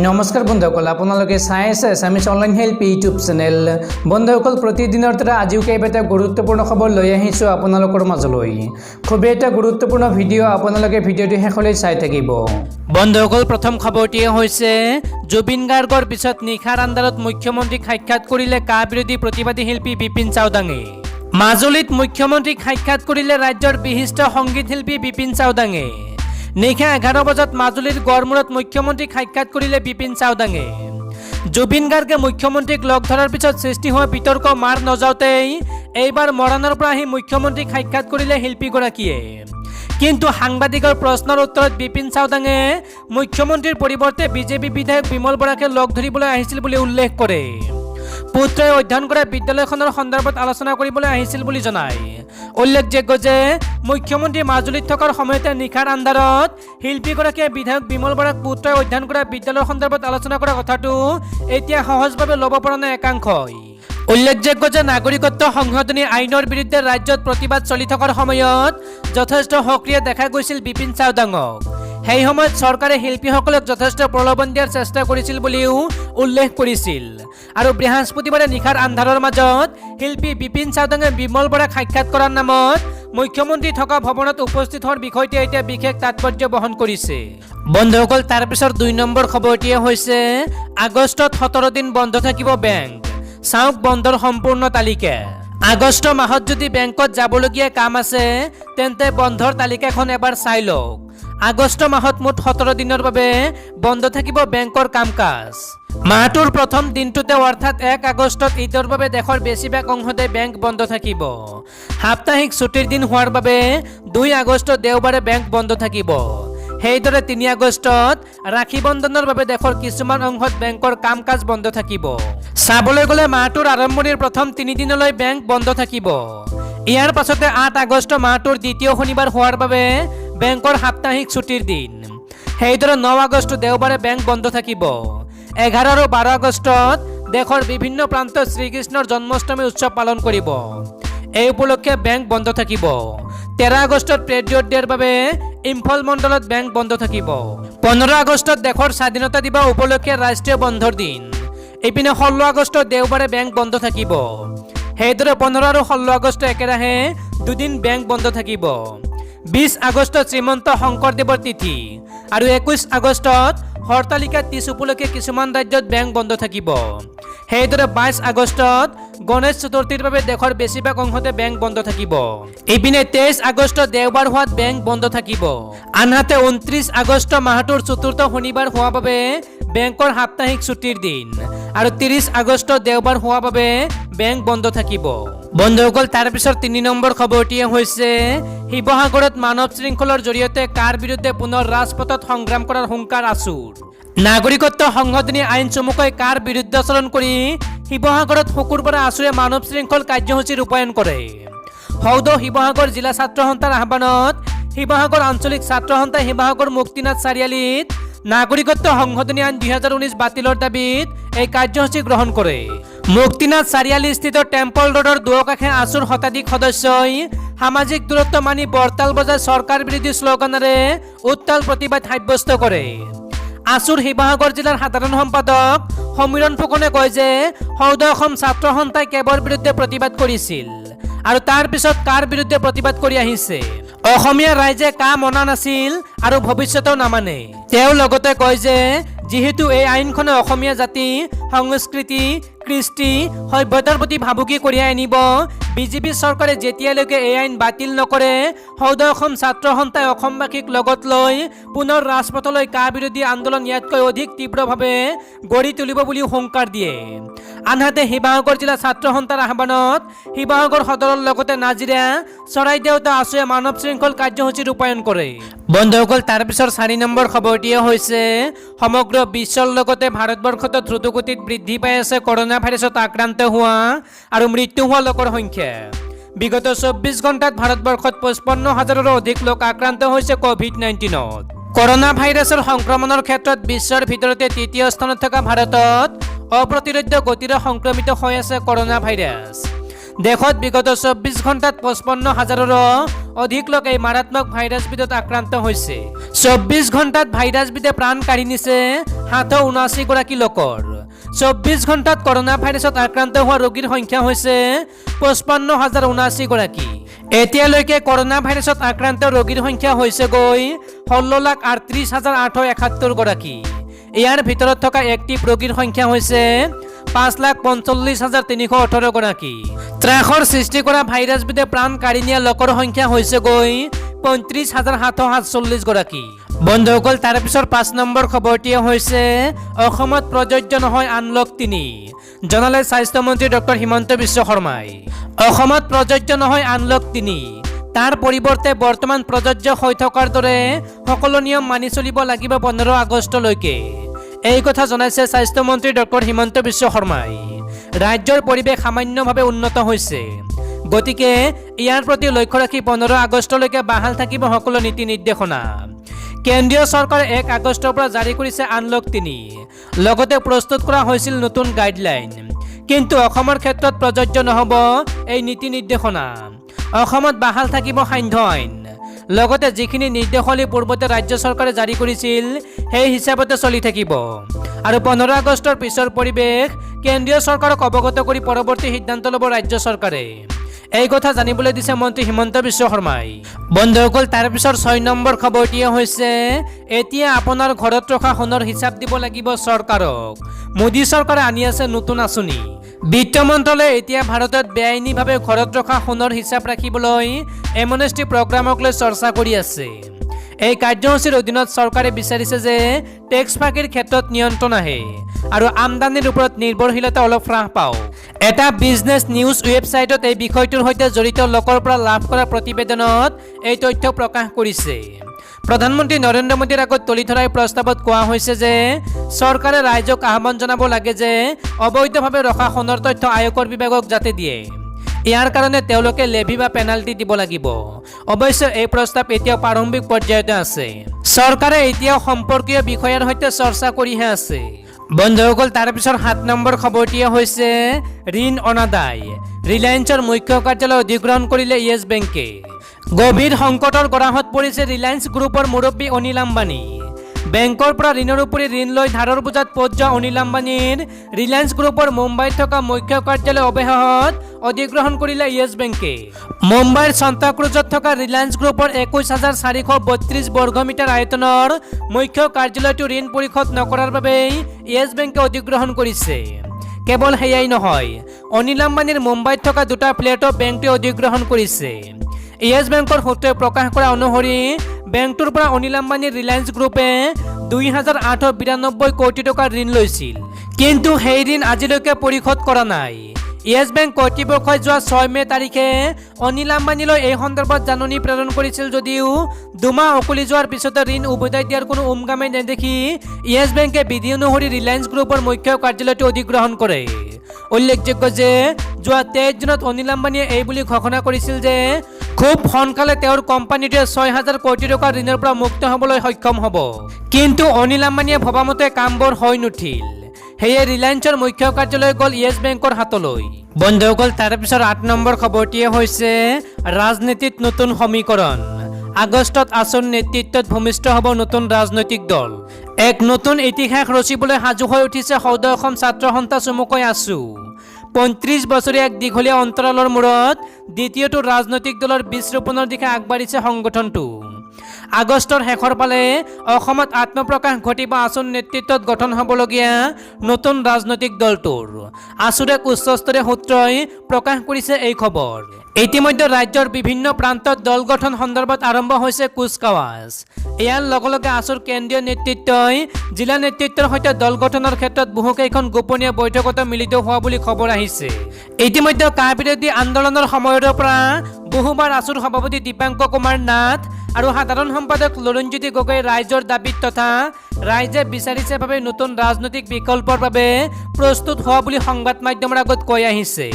নমস্কাৰ বন্ধুসকল, আপোনালোকে চাই আছে এছামিছ অনলাইন হেল্প ইউটিউব চেনেল। বন্ধুসকল, প্ৰতিদিনৰ দৰে আজিও কেইবাটা গুৰুত্বপূৰ্ণ খবৰ লৈ আহিছোঁ আপোনালোকৰ মাজলৈ। খুবেই এটা গুৰুত্বপূৰ্ণ ভিডিঅ', আপোনালোকে ভিডিঅ'টো শেষলৈ চাই থাকিব। বন্ধুসকল, প্ৰথম খবৰটি হৈছে জুবিন গাৰ্গৰ পিছত নিশাৰ আন্ধাৰত মুখ্যমন্ত্ৰীক সাক্ষাৎ কৰিলে কা বিৰোধী প্ৰতিবাদী শিল্পী বিপিন চাওডাঙে। মাজুলীত মুখ্যমন্ত্ৰীক সাক্ষাৎ কৰিলে ৰাজ্যৰ বিশিষ্ট সংগীত শিল্পী বিপিন চাওডাঙে। নিশা 11 বজাত মাজুলীৰ গড়মূৰত মুখ্যমন্ত্ৰীক সাক্ষাৎ কৰিলে বিপিন চাওডাঙে। জুবিন গাৰ্গে মুখ্যমন্ত্ৰীক লগ ধৰাৰ পিছত সৃষ্টি হোৱা বিতৰ্ক মাৰ নযাওঁতেই এইবাৰ মৰাণৰ পৰা আহি মুখ্যমন্ত্ৰীক সাক্ষাৎ কৰিলে শিল্পীগৰাকীয়ে। কিন্তু সাংবাদিকৰ প্ৰশ্নৰ উত্তৰত বিপিন চাওডাঙে মুখ্যমন্ত্ৰীৰ পৰিৱৰ্তে বিজেপি বিধায়ক বিমল বৰাকে লগ ধৰিবলৈ আহিছিল বুলি উল্লেখ কৰে। পুত্ৰই অধ্যয়ন কৰা বিদ্যালয়খনৰ সন্দৰ্ভত আলোচনা কৰিবলৈ আহিছিল বুলি জনায়। উল্লেখযোগ্য যে মুখ্যমন্ত্ৰী মাজুলীত থকাৰ সময়তে নিশাৰ আন্ধাৰত শিল্পীগৰাকীয়ে বিধায়ক বিমল বৰাক পুত্ৰই অধ্যয়ন কৰা বিদ্যালয়ৰ সন্দৰ্ভত আলোচনা কৰা কথাটো এতিয়া সহজভাৱে ল'ব পৰা নাই একাংশই। উল্লেখযোগ্য যে নাগৰিকত্ব সংশোধনী আইনৰ বিৰুদ্ধে ৰাজ্যত প্ৰতিবাদ চলি থকাৰ সময়ত যথেষ্ট সক্ৰিয় দেখা গৈছিল বিপিন চাওডাঙক। সেই সময়ত চৰকাৰে শিল্পীসকলক যথেষ্ট প্ৰলোভন দিয়াৰ চেষ্টা কৰিছিল বুলিও উল্লেখ কৰিছিল। আৰু বৃহস্পতিবাৰে নিশাৰ আন্ধাৰৰ মাজত শিল্পী বিপিন চাওডাঙে বিমল বৰাক সাক্ষাৎ কৰাৰ নামত মুখ্যমন্ত্ৰী থকা ভৱনত উপস্থিত হোৱাৰ বিষয়টোৱে এতিয়া বিশেষ তাৎপৰ্য বহন কৰিছে। বন্ধুসকল, তাৰ পিছৰ 2 নম্বৰ খবৰটিয়ে হৈছে আগষ্টত 17 দিন বন্ধ থাকিব বেংক, চাওক বন্ধৰ সম্পূৰ্ণ তালিকা। আগষ্ট মাহত যদি বেংকত যাবলগীয়া কাম আছে তেন্তে বন্ধৰ তালিকাখন এবাৰ চাই লওক। আগষ্ট মাহত মুঠ 17 দিনৰ বাবে বন্ধ থাকিব বেংকৰ কাম কাজ। মাহটোৰ প্ৰথম দিনটোতে অৰ্থাৎ 1 আগষ্টত ঈদৰ বাবে দেশৰ বেছিভাগ অংশতে বেংক বন্ধ থাকিব। সাপ্তাহিক ছুটিৰ দিন হোৱাৰ বাবে 2 আগষ্টত দেওবাৰে বেংক বন্ধ থাকিব। সেইদৰে 3 আগষ্টত ৰাখী বন্ধনৰ বাবে দেশৰ কিছুমান অংশত বেংকৰ কাম কাজ বন্ধ থাকিব। চাবলৈ গ'লে মাহটোৰ আৰম্ভণিৰ প্ৰথম 3 দিনলৈ বেংক বন্ধ থাকিব। ইয়াৰ পাছতে 8 আগষ্ট মাহটোৰ দ্বিতীয় শনিবাৰ হোৱাৰ বাবে বেংকৰ সাপ্তাহিক ছুটিৰ দিন। সেইদৰে 9 আগষ্ট দেওবাৰে বেংক বন্ধ থাকিব। 11 আৰু 12 আগষ্টত দেশৰ বিভিন্ন প্ৰান্তত শ্ৰীকৃষ্ণৰ জন্মাষ্টমী উৎসৱ পালন কৰিব। এই উপলক্ষে বেংক বন্ধ থাকিব। 13 আগষ্টত পেট্ৰিয়ট ডেৰ বাবে ইম্ফল মণ্ডলত বেংক বন্ধ থাকিব। 15 আগষ্টত দেশৰ স্বাধীনতা দিৱস উপলক্ষে ৰাষ্ট্ৰীয় বন্ধৰ দিন। ইপিনে 16 আগষ্টত দেওবাৰে বেংক বন্ধ থাকিব। সেইদৰে 15 আৰু 16 আগষ্ট একেৰাহে 2 দিন বেংক বন্ধ থাকিব। 20 আগষ্টত শ্ৰীমন্ত শংকৰদেৱৰ তিথি আৰু 21 আগষ্টত হৰতালিকা 30 উপলক্ষে কিছুমান ৰাজ্যত বেংক বন্ধ থাকিব। সেইদৰে 22 আগষ্টত গণেশ চতুৰ্থীৰ বাবে দেশৰ বেছিভাগ অংশতে বেংক বন্ধ থাকিব। ইপিনে 23 আগষ্টত দেওবাৰ হোৱাত বেংক বন্ধ থাকিব। আনহাতে 29 আগষ্ট মাহটোৰ চতুৰ্থ শনিবাৰ হোৱা বাবে বেংকৰ সাপ্তাহিক ছুটিৰ দিন আৰু 30 আগষ্টত দেওবাৰ হোৱা বাবে বেংক বন্ধ থাকিব। বন্ধুসকল, তাৰ পিছৰ 3 নম্বৰ খবৰটিয়ে হৈছে শিৱসাগৰত মানৱ শৃংখলৰ জৰিয়তে কাৰ বিৰুদ্ধে পুনৰ ৰাজপথত সংগ্ৰাম কৰাৰ হুংকাৰ আছুৰ। নাগৰিকত্ব সংশোধনী আইন চমুকৈ কাৰ বিৰুদ্ধাচৰণ কৰি শিৱসাগৰত শুকুৰবাৰে আছুৰে মানৱ শৃংখল কাৰ্যসূচী ৰূপায়ণ কৰে। সৌদ শিৱসাগৰ জিলা ছাত্ৰ সন্থাৰ আহ্বানত শিৱসাগৰ আঞ্চলিক ছাত্ৰ সন্থাই শিৱসাগৰ মুক্তিনাথ চাৰিআলিত নাগৰিকত্ব সংশোধনী আইন 2019 বাতিলৰ দাবীত এই কাৰ্যসূচী গ্ৰহণ কৰে। মুক্তিনাথ চাৰিআলি স্থিত টেম্পল ৰোডৰ দুয়োকাষে আছুৰ শতাধিক সদস্যই সামাজিক দূৰত্ব মানি বৰতাল বজাই চৰকাৰ বিৰোধী শ্লোগানেৰে উত্তাল প্ৰতিবাদ সাব্যস্ত কৰে। আছুৰ শিৱসাগৰ জিলাৰ সাধাৰণ সম্পাদক সমীৰণ ফুকনে কয় যে সৌদ অসম ছাত্ৰ সন্থাই কেবৰ বিৰুদ্ধে প্ৰতিবাদ কৰিছিল আৰু তাৰ পিছত কাৰ বিৰুদ্ধে প্ৰতিবাদ কৰি আহিছে। অসমীয়া ৰাইজে কা মনা নাছিল আৰু ভৱিষ্যতেও নামানে। তেওঁ লগতে কয় যে যিহেতু এই আইনখনে অসমীয়া জাতি, সংস্কৃতি, কৃষ্টি, সভ্যতাৰ প্ৰতি ভাবুকি কঢ়িয়াই আনিব। বিজেপি চৰকাৰে যেতিয়ালৈকে এই আইন বাতিল নকৰে সৌদ অসম ছাত্ৰ সন্থাই অসমবাসীক লগত লৈ পুনৰ ৰাজপথলৈ কা বিৰোধী আন্দোলন ইয়াতকৈ অধিক তীব্ৰভাৱে গঢ়ি তুলিব বুলিও হুংকাৰ দিয়ে। আনহাতে শিৱসাগৰ জিলা ছাত্ৰ সন্থাৰ আহ্বানত শিৱসাগৰ সদৰৰ লগতে নাজিৰা, চৰাইদেউত আছুৱে মানৱ শৃংখল কাৰ্যসূচী ৰূপায়ণ কৰে। বন্ধুসকল, তাৰ পিছৰ 4 নম্বৰ খবৰটিয়ে হৈছে সমগ্ৰ বিশ্বৰ লগতে ভাৰতবৰ্ষত দ্ৰুতগতিত বৃদ্ধি পাই আছে কৰোনা ভাইৰাছত আক্ৰান্ত হোৱা আৰু মৃত্যু হোৱা লোকৰ সংখ্যা। বিগত 24 ঘণ্টাত ভাৰতবৰ্ষত 55,000ৰো অধিক লোক আক্ৰান্ত হৈছে কোভিড-19ত। কৰোনা ভাইৰাছৰ সংক্ৰমণৰ ক্ষেত্ৰত বিশ্বৰ ভিতৰতে 3য় স্থানত থকা ভাৰতত অপ্ৰতিৰোধ্য গতিৰে সংক্ৰমিত হৈ আছে কৰোনা ভাইৰাছ। দেশত বিগত 24 ঘণ্টাত 55,000ৰো অধিক লোক এই মাৰাত্মক ভাইৰাছবিধত আক্ৰান্ত হৈছে। 24 ঘণ্টাত ভাইৰাছবিধে প্ৰাণ কাঢ়ি নিছে 779 লোকৰ। 24 ঘণ্টাত কৰোনা ভাইৰাছত আক্ৰান্ত হোৱা ৰোগীৰ সংখ্যা হৈছে 55,079 এতিয়ালৈকে কৰোনা ভাইৰাছত আক্ৰান্ত ৰোগীৰ সংখ্যা হৈছে গৈ 16,38,871 ইয়াৰ ভিতৰত থকা এক্টিভ ৰোগীৰ সংখ্যা হৈছে 5,45,318 ত্ৰাসৰ সৃষ্টি কৰা ভাইৰাছবিধে প্ৰাণ কাঢ়ি নিয়া লোকৰ সংখ্যা হৈছে গৈ 35,747 বন্ধুসকল, তাৰ পিছৰ 5 নম্বৰ খবৰটিয়ে হৈছে অসমত প্ৰযোজ্য নহয় আনলক 3 জনালে স্বাস্থ্যমন্ত্ৰী ডক্টৰ হিমন্ত বিশ্ব শৰ্মাই। অসমত প্ৰযোজ্য নহয় আনলক 3 তাৰ পৰিৱৰ্তে বৰ্তমান প্ৰযোজ্য হৈ থকাৰ দৰে সকলো নিয়ম মানি চলিব লাগিব 15 আগষ্টলৈকে। এই কথা জনাইছে স্বাস্থ্যমন্ত্ৰী ডক্টৰ হিমন্ত বিশ্ব শৰ্মাই। ৰাজ্যৰ পৰিৱেশ সামান্যভাৱে উন্নত হৈছে, গতিকে ইয়াৰ প্ৰতি লক্ষ্য ৰাখি 15 আগষ্টলৈকে বাহাল থাকিব সকলো নীতি নিৰ্দেশনা। কেন্দ্ৰীয় চৰকাৰে 1 আগষ্টৰ পৰা জাৰি কৰিছে আনলক 3 লগতে প্ৰস্তুত কৰা হৈছিল নতুন গাইডলাইন। কিন্তু অসমৰ ক্ষেত্ৰত প্ৰযোজ্য নহ'ব এই নীতি নিৰ্দেশনা। অসমত বাহাল থাকিব সান্ধ্য আইন, লগতে যিখিনি নিৰ্দেশাৱলী পূৰ্বতে ৰাজ্য চৰকাৰে জাৰি কৰিছিল সেই হিচাপতে চলি থাকিব। আৰু 15 আগষ্টৰ পিছৰ পৰিৱেশ কেন্দ্ৰীয় চৰকাৰক অৱগত কৰি পৰৱৰ্তী সিদ্ধান্ত ল'ব ৰাজ্য চৰকাৰে। এই কথা জানিবলৈ দিছে মন্ত্ৰী হিমন্ত বিশ্ব শৰ্মাই। বন্ধুসকল, তাৰ পিছৰ 6 নম্বৰ খবৰটিয়ে হৈছে এতিয়া আপোনাৰ ঘৰত ৰখা সোণৰ হিচাপ দিব লাগিব চৰকাৰক। মোদী চৰকাৰে আনি আছে নতুন আঁচনি। বিত্ত মন্ত্ৰালয়ে এতিয়া ভাৰতত বেআইনীভাৱে ঘৰত ৰখা সোণৰ হিচাপ ৰাখিবলৈ এমনেষ্টি প্ৰগ্ৰামক লৈ চৰ্চা কৰি আছে। এই কাৰ্যসূচীৰ অধীনত চৰকাৰে বিচাৰিছে যে টেক্স ফাঁকিৰ ক্ষেত্ৰত নিয়ন্ত্ৰণ আহে আৰু আমদানিৰ ওপৰত নিৰ্ভৰশীলতা অলপ হ্ৰাস পাওক। এটা বিজনেছ নিউজ ৱেবছাইটত এই বিষয়টোৰ সৈতে জড়িত লোকৰ পৰা লাভ কৰা প্ৰতিবেদনত এই তথ্য প্ৰকাশ কৰিছে। প্ৰধানমন্ত্ৰী নৰেন্দ্ৰ মোদীৰ আগত তুলি ধৰা প্ৰস্তাৱত কোৱা হৈছে যে চৰকাৰে ৰাইজক আহ্বান জনাব লাগে যে অবৈধভাৱে ৰখা সোণৰ তথ্য আয়কৰ বিভাগক যাতে দিয়ে। ইয়াৰ কাৰণে তেওঁলোকে লেভি বা পেনাল্টি দিব লাগিব। অৱশ্যে এই প্ৰস্তাৱ এতিয়াও প্ৰাৰম্ভিক পৰ্যায়তে আছে। চৰকাৰে এতিয়াও সম্পৰ্কীয় বিষয়াৰ সৈতে চৰ্চা কৰিহে আছে। বন্ধুসকল, তাৰ পিছৰ 7 নম্বৰ খবৰটিয়ে হৈছে ঋণ অনাদায়। ৰিলায়েন্সৰ মুখ্য কাৰ্যালয় অধিগ্ৰহণ কৰিলে য়েছ বেংকে। গভীৰ সংকটৰ গৰাহত পৰিছে ৰিলায়েন্স গ্ৰুপৰ মুৰব্বী অনিল আম্বানী। বেংকৰ পৰা ঋণৰ উপৰি ঋণ লৈ ধাৰৰ বোজাত পৰি যোৱা অনিল আম্বানীৰ ৰিলায়েন্স গ্ৰুপৰ মুম্বাইত থকা মুখ্য কাৰ্যালয় অৱশেষত অধিগ্ৰহণ কৰিলে য়েছ বেংকে। মুম্বাইৰ সান্তাক্ৰুজত থকা ৰিলায়েন্স গ্ৰুপৰ 21,432 বৰ্গমিটাৰ আয়তনৰ মুখ্য কাৰ্যালয়টো ঋণ পৰিশোধ নকৰাৰ বাবেই য়েছ বেংকে অধিগ্ৰহণ কৰিছে। কেৱল সেয়াই নহয়, অনিল আম্বানীৰ মুম্বাইত থকা 2টা ফ্লেটো বেংকটোৱে অধিগ্ৰহণ কৰিছে। য়েছ বেংকৰ সূত্ৰই প্ৰকাশ কৰা অনুসৰি বেংকটোৰ পৰা অনিল আম্বানীৰ ৰিলায়েন্স গ্ৰুপে 2,892 কোটি টকাৰ ঋণ লৈছিল, কিন্তু সেই ঋণ আজিলৈকে পৰিশোধ কৰা নাই। য়েছ বেংক কৰ্তৃপক্ষই যোৱা 6 মে তাৰিখে অনিল আম্বানীলৈ এই সন্দৰ্ভত জাননী প্ৰেৰণ কৰিছিল যদিও 2 মাহ উকলি যোৱাৰ পিছতে ঋণ উভতাই দিয়াৰ কোনো উমগামে নেদেখি য়েছ বেংকে বিধি অনুসৰি ৰিলায়েন্স গ্ৰুপৰ মুখ্য কাৰ্যালয়টো অধিগ্ৰহণ কৰে। উল্লেখযোগ্য যে যোৱা 23 জুনত অনিল আম্বানীয়ে এই বুলি ঘোষণা কৰিছিল যে খুব সোনকালে তেওঁৰ কোম্পানীটোৱে 6,000 কোটি টকাৰ ঋণৰ পৰা মুক্ত হ'বলৈ সক্ষম হ'ব। কিন্তু অনিল আম্বানীয়ে ভবামতে কামবোৰ হৈ নুঠিল। সেয়ে ৰিলায়েন্সৰ মুখ্য কাৰ্যালয় গ'ল য়েছ বেংকৰ হাতলৈ। বন্ধুসকল, তাৰ পিছৰ 8 নম্বৰ খবৰটিয়ে হৈছে ৰাজনীতিত নতুন সমীকৰণ। আগষ্টত আছুৰ নেতৃত্বত ভূমিষ্ঠ হ'ব নতুন ৰাজনৈতিক দল। এক নতুন ইতিহাস ৰচিবলৈ সাজু হৈ উঠিছে সৌদ অসম ছাত্ৰ সন্থা চমুকৈ আছু। 35 বছৰীয়া এক দীঘলীয়া অন্তৰালৰ মূৰত দ্বিতীয়টো ৰাজনৈতিক দলৰ বীজ ৰোপণৰ দিশে আগবাঢ়িছে সংগঠনটো। আগষ্টৰ শেষৰ ফালে অসমত আত্মপ্ৰকাশ ঘটিব আছুৰ নেতৃত্বত গঠন হ'বলগীয়া নতুন ৰাজনৈতিক দলটোৰ। আছুৰ এক উচ্চস্তৰীয় সূত্ৰই প্ৰকাশ কৰিছে এই খবৰ। ইতিমধ্যে ৰাজ্যৰ বিভিন্ন প্ৰান্তত দল গঠন সন্দৰ্ভত আৰম্ভ হৈছে কুচকাৱাজ। ইয়াৰ লগে লগে আছুৰ কেন্দ্ৰীয় নেতৃত্বই জিলা নেতৃত্বৰ সৈতে দল গঠনৰ ক্ষেত্ৰত বহুকেইখন গোপনীয় বৈঠকত মিলিত হোৱা বুলি খবৰ আহিছে। ইতিমধ্যে কা বিৰোধী আন্দোলনৰ সময়ৰ পৰা বহুবাৰ আছুৰ সভাপতি দীপাংক কুমাৰ নাথ আৰু সাধাৰণ সম্পাদক লুৰিণজ্যোতি গগৈ ৰাইজৰ দাবীত তথা ৰাইজে বিচাৰিছে বাবে নতুন ৰাজনৈতিক বিকল্পৰ বাবে প্ৰস্তুত হোৱা বুলি সংবাদ মাধ্যমৰ আগত কৈ আহিছে।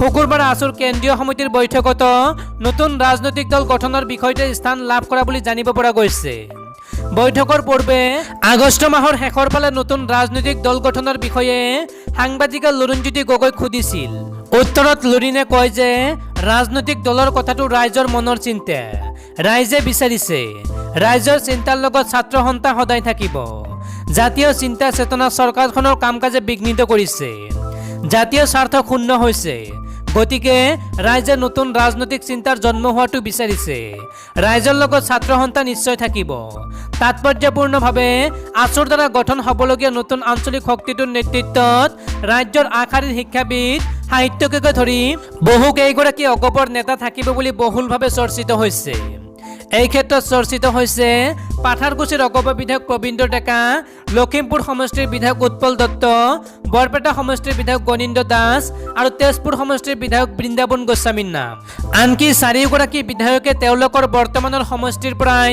শুকুৰবাৰে আছুৰ কেন্দ্ৰীয় সমিতিৰ বৈঠকত নতুন ৰাজনৈতিক দল গঠনৰ বিষয়টো স্থান লাভ কৰা বুলি জানিব পৰা গৈছে। বৈঠকৰ পূৰ্বে আগষ্ট মাহৰ শেষৰ ফালে নতুন ৰাজনৈতিক দল গঠনৰ বিষয়ে সাংবাদিকে লুৰিণজ্যোতি গগৈক সুধিছিল। উত্তৰত লুৰিনে কয় যে ৰাজনৈতিক দলৰ কথাটো ৰাইজৰ মনৰ চিন্তা, ৰাইজে বিচাৰিছে, ৰাইজৰ চিন্তাৰ লগত ছাত্ৰ সন্থা সদায় থাকিব। জাতীয় চিন্তা চেতনা চৰকাৰখনৰ কাম কাজে বিঘ্নিত কৰিছে, জাতীয় স্বাৰ্থ ক্ষুণ্ণ হৈছে। গতিকে ৰাইজে নতুন ৰাজনৈতিক চিন্তাৰ জন্ম হোৱাটো বিচাৰিছে, ৰাইজৰ লগত ছাত্ৰ সন্থা নিশ্চয় থাকিব। তাৎপৰ্যপূৰ্ণভাৱে আছুৰ দ্বাৰা গঠন হ'বলগীয়া নতুন আঞ্চলিক শক্তিটোৰ নেতৃত্বত ৰাজ্যৰ আগশাৰীৰ শিক্ষাবিদ, সাহিত্যকে ধৰি বহু কেইগৰাকী অগপৰ নেতা থাকিব বুলি বহুলভাৱে চৰ্চিত হৈছে। এই ক্ষেত্ৰত চৰ্চিত হৈছে পাথাৰকুছিৰ অগপ বিধায়ক প্ৰবীন্দ্ৰ ডেকা, লখিমপুৰ সমষ্টিৰ বিধায়ক উৎপল দত্ত, বৰপেটা সমষ্টিৰ বিধায়ক গণীন্দ্ৰ দাস আৰু তেজপুৰ সমষ্টিৰ বিধায়ক বৃন্দাবন গোস্বামীৰ নাম। আনকি চাৰিওগৰাকী বিধায়কে তেওঁলোকৰ বৰ্তমানৰ সমষ্টিৰ পৰাই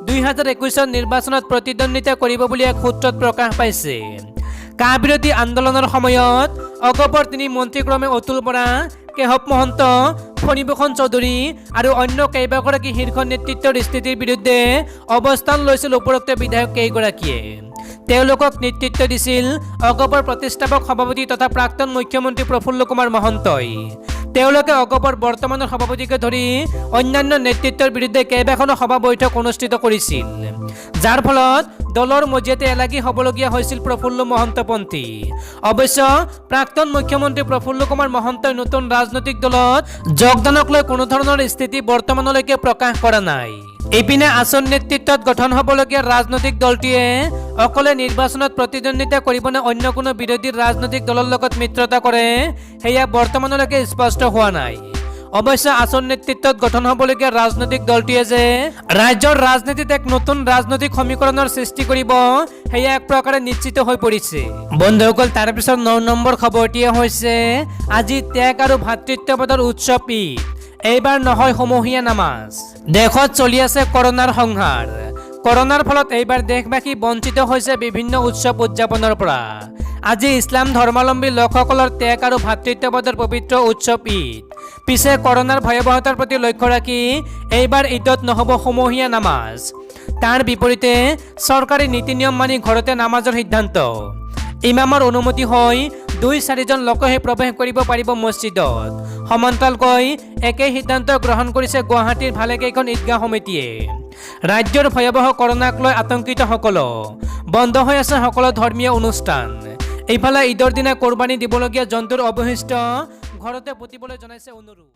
2021 নিৰ্বাচনত প্ৰতিদ্বন্দ্বিতা কৰিব বুলি এক সূত্ৰত প্ৰকাশ পাইছে। কা বিৰোধী আন্দোলনৰ সময়ত অগপৰ 3 মন্ত্ৰীক্ৰমে অতুল বৰা, কেশৱ মহন্ত, ফণীভূষণ চৌধুৰী আৰু অন্য কেইবাগৰাকী শীৰ্ষ নেতৃত্বৰ স্থিতিৰ বিৰুদ্ধে অৱস্থান লৈছিল উপৰোক্ত বিধায়ক কেইগৰাকীয়ে। তেওঁলোকক নেতৃত্ব দিছিল অগপৰ প্ৰতিষ্ঠাপক সভাপতি তথা প্ৰাক্তন মুখ্যমন্ত্ৰী প্ৰফুল্ল কুমাৰ মহন্তই। তেওঁলোকে অগপৰ বৰ্তমানৰ সভাপতিকে ধৰি অন্যান্য নেতৃত্বৰ বিৰুদ্ধে কেইবাখনো সভা বৈঠক অনুষ্ঠিত কৰিছিল, যাৰ ফলত দলৰ মজিয়াতে এলাগী হ'বলগীয়া হৈছিল প্ৰফুল্ল মহন্তপন্থী। অৱশ্য প্ৰাক্তন মুখ্যমন্ত্ৰী প্ৰফুল্ল কুমাৰ মহন্তই নতুন ৰাজনৈতিক দলত যোগদানক লৈ কোনো ধৰণৰ স্থিতি বৰ্তমানলৈকে প্ৰকাশ কৰা নাই। ইপিনে আছুৰ নেতৃত্বত গঠন হ'বলগীয়া ৰাজনৈতিক দলটোৱে অকলে নিৰ্বাচনত প্ৰতিদ্বন্দ্বিতা কৰিবনে অন্য কোনো বিৰোধী ৰাজনৈতিক দলৰ লগত মিত্ৰতা কৰে, সেয়া বৰ্তমানলৈকে স্পষ্ট হোৱা নাই। অৱশ্য আছুৰ নেতৃত্বত গঠন হ'বলগীয়া ৰাজনৈতিক দলটোৱে যে ৰাজ্যৰ ৰাজনীতিত এক নতুন ৰাজনৈতিক সমীকৰণৰ সৃষ্টি কৰিব, সেয়া এক প্ৰকাৰে নিশ্চিত হৈ পৰিছে। বন্ধুসকল, তাৰপিছত 9 নম্বৰ খবৰটিয়ে হৈছে আজি ত্যাগ আৰু ভাতৃত্ববোধৰ উৎসৱ ঈদ। এইবাৰ নহয় সমূহীয়া নামাজ। দেশত চলি আছে কৰোনাৰ সংহাৰ। কৰোনাৰ ফলত এইবাৰ দেশবাসী বঞ্চিত হৈছে বিভিন্ন উৎসৱ উদযাপনৰ পৰা। আজি ইছলাম ধৰ্মাৱলম্বী লোকসকলৰ ত্যাগ আৰু ভাতৃত্ববোধৰ পবিত্ৰ উৎসৱ ঈদ। পিছে কৰোনাৰ ভয়াৱহতাৰ প্ৰতি লক্ষ্য ৰাখি এইবাৰ ঈদত নহ'ব সমূহীয়া নামাজ। তাৰ বিপৰীতে চৰকাৰী নীতি নিয়ম মানি ঘৰতে নামাজৰ সিদ্ধান্ত। ইমামৰ অনুমতি হৈ 2-4 জন লোকহে প্ৰৱেশ কৰিব পাৰিব মছজিদত। সমান্তৰালকৈ একেই সিদ্ধান্ত গ্ৰহণ কৰিছে গুৱাহাটীৰ ভালেকেইখন ঈদগাহ সমিতিয়ে। ৰাজ্যৰ ভয়াৱহ কৰোনাক লৈ আতংকিত সকলো, বন্ধ হৈ আছে সকলো ধৰ্মীয় অনুষ্ঠান। এইফালে ঈদৰ দিনা কোৰবানী দিবলগীয়া জন্তুৰ অৱশিষ্ট ঘৰতে পুতিবলৈ জনাইছে অনুৰোধ।